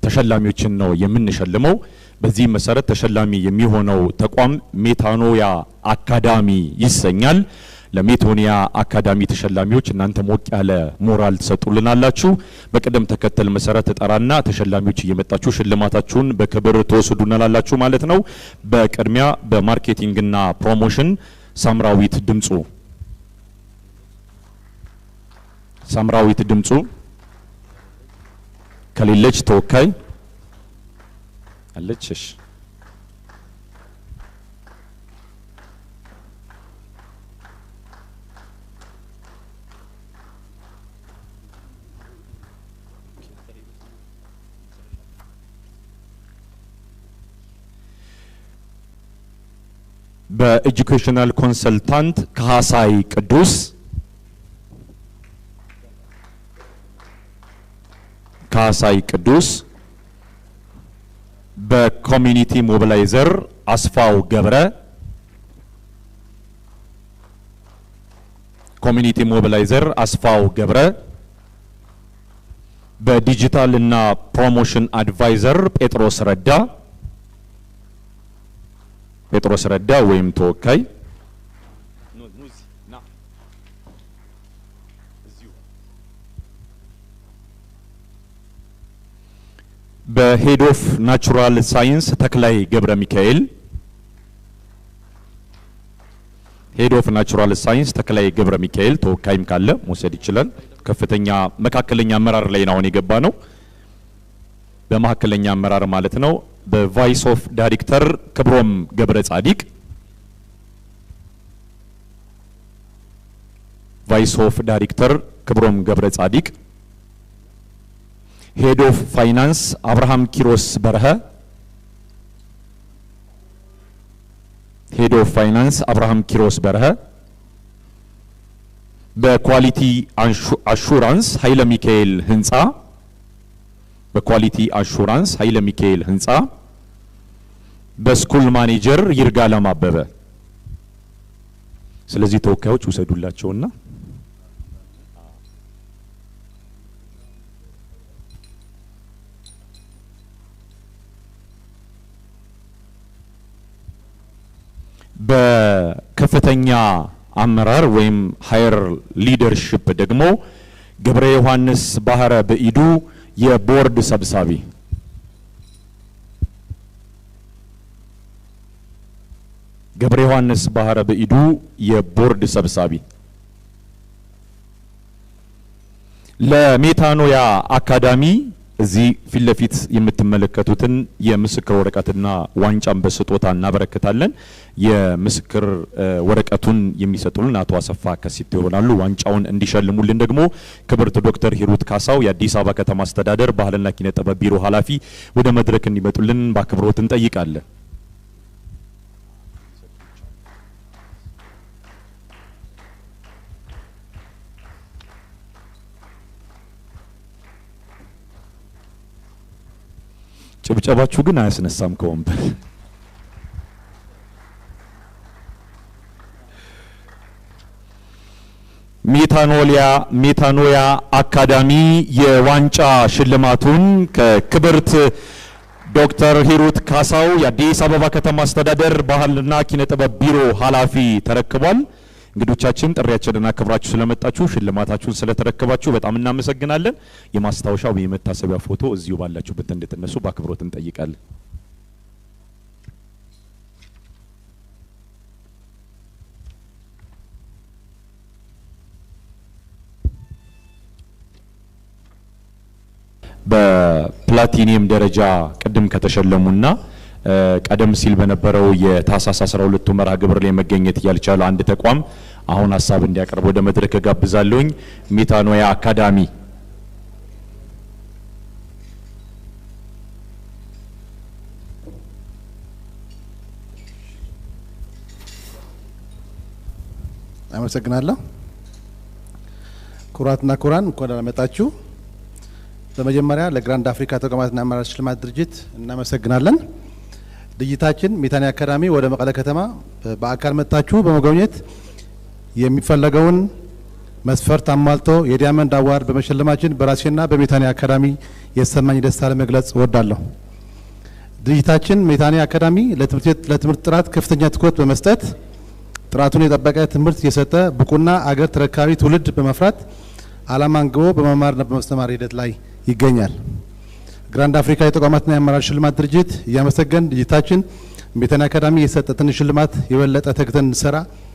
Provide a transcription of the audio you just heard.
ተሸላሚዎችን ነው የምንሸልመው። በዚህ መሰረት ተሸላሚ የሚሆነው ተቋም ሜታኖያ አካዳሚ ይሰኛል። ለሜታኖያ አካዳሚ ተሸላሚዎች እናንተ ሞቅ ያለ ሞራል ተሰጡልናላችሁ። በቅደም ተከተል መሰረት ተጠራና ተሸላሚዎች እየመጣችሁ ሽልማታችሁን በክብር ተወስዱናላችሁ ማለት ነው። በቅድሚያ በማርኬቲንግና ፕሮሞሽን ሳምራዊት ድምጹ ከሌለች ተወካይ አለችሽ። በኤጁኬሽናል ኮንሰልታንት ካሳይ ቅዱስ በኮሚኒቲ ሞቢላይዘር አስፋው ገብረ በዲጂታል እና ፕሮሞሽን አድቫይዘር ጴጥሮስ ረዳ ወይም ተወካይ በሄድ ኦፍ ናቹራል ሳይንስ ተክላይ ገብረ ሚካኤል ተወካይም ካለ መውሰድ ይችላል። ከፍተኛ መካከለኛ አመራር ላይ ነው የገባ ነው። በመካከለኛ አመራር ማለት ነው። በቫይስ ኦፍ ዳይሬክተር ክብሮም ገብረ ጻዲቅ ሄድ ኦፍ ፋይናንስ አብርሃም ኪሮስ በረሀ በኳሊቲ አሹራንስ ኃይለ ሚካኤል ህንጻ በስኩል ማኔጀር ይርጋለም አበበ። ስለዚህ ተወካዮች ውሰዱላቸውና በከፍተኛ አመራር ወይም ሃየር ሊደርሺፕ ደግሞ ገብረ ዮሐንስ ባህረ በኢዱ የቦርድ ሰብሳቢ ለሜታኖያ አካዳሚ እዚህ ፊት ለፊት የምትመለከቱትን የምስክር ወረቀትና ዋንጫን በስጦታ እናበረክታለን። የምስክር ወረቀቱን የሚሰጡልን አቶ አሰፋ ከሲት ይሆናሉ። ዋንጫውን እንዲሸልሙልን ደግሞ ክብርት ዶክተር ሂሩት ካሳው የአዲስ አበባ ከተማ አስተዳደር ባህልና ኪነ ጥበብ ቢሮ ኃላፊ ወደ መድረክ እንዲመጡልን በአክብሮት እንጠይቃለን። ጭብጨባችሁ ግን አያስነሳም ከወንበር። ሜታኖያ አካዳሚ የዋንጫ ሽልማቱን ከክብርት ዶክተር ሂሩት ካሳው የአዲስ አበባ ከተማ አስተዳደር ባህልና ኪነ ጥበብ ቢሮ ኃላፊ ተረክቧል። እንግዶቻችን ጥሪያችንን አክብራችሁ ስለመጣችሁ ሽልማታችሁን ስለተረከባችሁ በጣም እናመሰግናለን። የማስታወሻው የመታሰቢያ ፎቶ እዚሁ ባላችሁበት እንድትነሱ በአክብሮት እንጠይቃለን። በፕላቲኒየም ደረጃ ቅድም ከተሸለሙና ቀደም ሲል በነበረው የታህሳስ 12 መርሃ ግብር ላይ መገኘት ያልቻለ አንድ ተቋም አሁን ሐሳብ እንዲያቀርብ ወደ መድረክ ጋብዛለሁኝ። ሜታኖያ አካዳሚ አመሰግናለሁ። ኩራትና ኩራን እንኳን አመጣችሁ። በመጀመሪያ ለግራንድ አፍሪካ ተቋማትና አመራር ሽልማት ድርጅት እናመሰግናለን። ድርጅታችን ሜታኖያ አካዳሚ ወደ መቀለ ከተማ በአካል መጣችሁ በመጎብኘት የሚፈለገውን መስፈርት አሟልቶ የዳይመንድ አዋርድ በመሸለማችን በራሴና በሜታኒያ አካዳሚ የተሰማኝ ደስታ ለመግለጽ እወዳለሁ። ድርጅታችን ሜታኒያ አካዳሚ ለትምህርት ጥራት ከፍተኛ ትኩረት በመስጠት ጥራቱን የጠበቀ ትምህርት እየሰጠ ብቁና አገር ተረካቢ ትውልድ በመፍራት ዓላማ አንግቦ በመማርና በማስተማር ሂደት ላይ ይገኛል። ግራንድ አፍሪካ የተቋማትና የአመራር ሽልማት ድርጅት እያመሰገን ድርጅታችን ሜታኒያ አካዳሚ የሰጠትን ሽልማት የበለጠ ተግተን እንሰራ